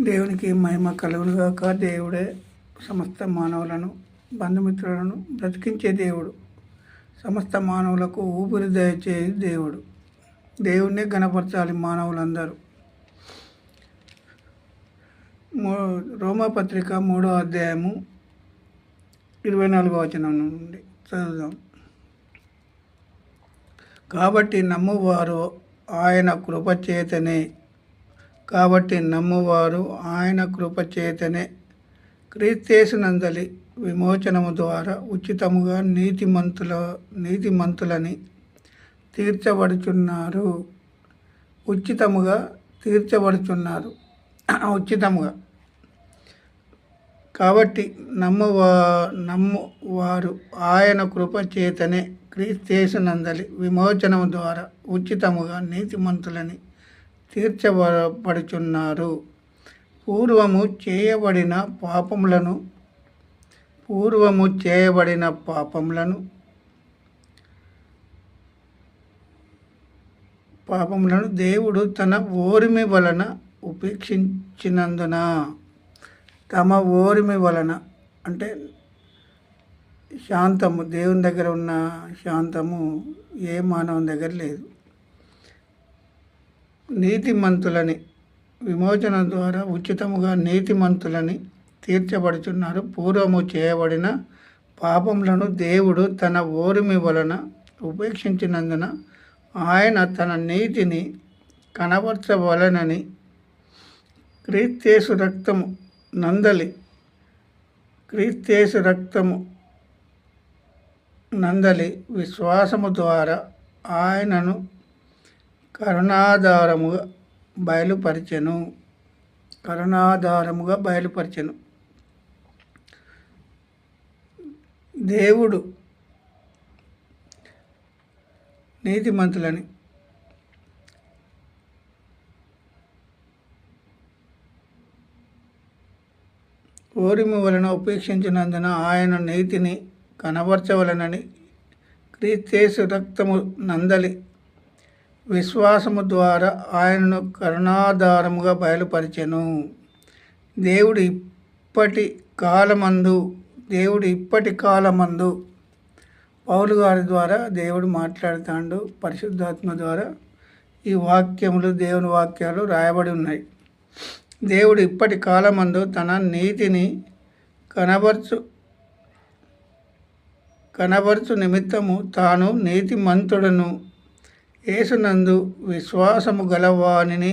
దేవునికి మహిమ కలుగునుగాక. దేవుడే సమస్త మానవులను బంధుమిత్రులను బ్రతికించే దేవుడు. సమస్త మానవులకు ఊపిరి దయచే దేవుడు. దేవుణ్ణి గణపరచాలి మానవులందరూ. రోమాపత్రిక 3వ అధ్యాయము 24వ వచనం నుండి చదువుదాం. కాబట్టి నమ్మువారు ఆయన కృపచేతనే క్రీస్తేసునందలి విమోచనము ద్వారా ఉచితముగా నీతిమంతులని తీర్చబడుచున్నారు. ఉచితముగా కాబట్టి నమ్మువారు ఆయన కృపచేతనే క్రీస్తేసునందలి విమోచనము ద్వారా ఉచితముగా నీతిమంతులని తీర్చబడుచున్నారు. పూర్వము చేయబడిన పాపములను దేవుడు తన ఓరిమి వలన ఉపేక్షించినందున, తమ ఓరిమి వలన అంటే శాంతము, దేవుని దగ్గర ఉన్న శాంతము ఏ మానవుని దగ్గర లేదు. నీతిమంతులని విమోచన ద్వారా ఉచితముగా నీతిమంతులని తీర్చబడుచున్నారు. పూర్వము చేయబడిన పాపములను దేవుడు తన ఓరిమి వలన ఉపేక్షించినందున ఆయన తన నీతిని కనబరచవలనని క్రీస్తేసు రక్తము నందలి విశ్వాసము ద్వారా ఆయనను కరుణాధారముగా బయలుపరిచెను. దేవుడు నీతిమంతులని ఓరిమి వలన ఉపేక్షించినందున ఆయన నీతిని కనబరచవలనని క్రీస్తేసు రక్తము నందలి విశ్వాసము ద్వారా ఆయనను కరుణాధారముగా బయలుపరిచెను. దేవుడు ఇప్పటి కాలమందు పౌలు గారి ద్వారా దేవుడు మాట్లాడుతాడు. పరిశుద్ధాత్మ ద్వారా ఈ వాక్యములు, దేవుని వాక్యాలు రాయబడి ఉన్నాయి. దేవుడు ఇప్పటి కాలమందు తన నీతిని కనబరచు నిమిత్తము తాను నీతిమంతుడను యేసునందు విశ్వాసము గలవానిని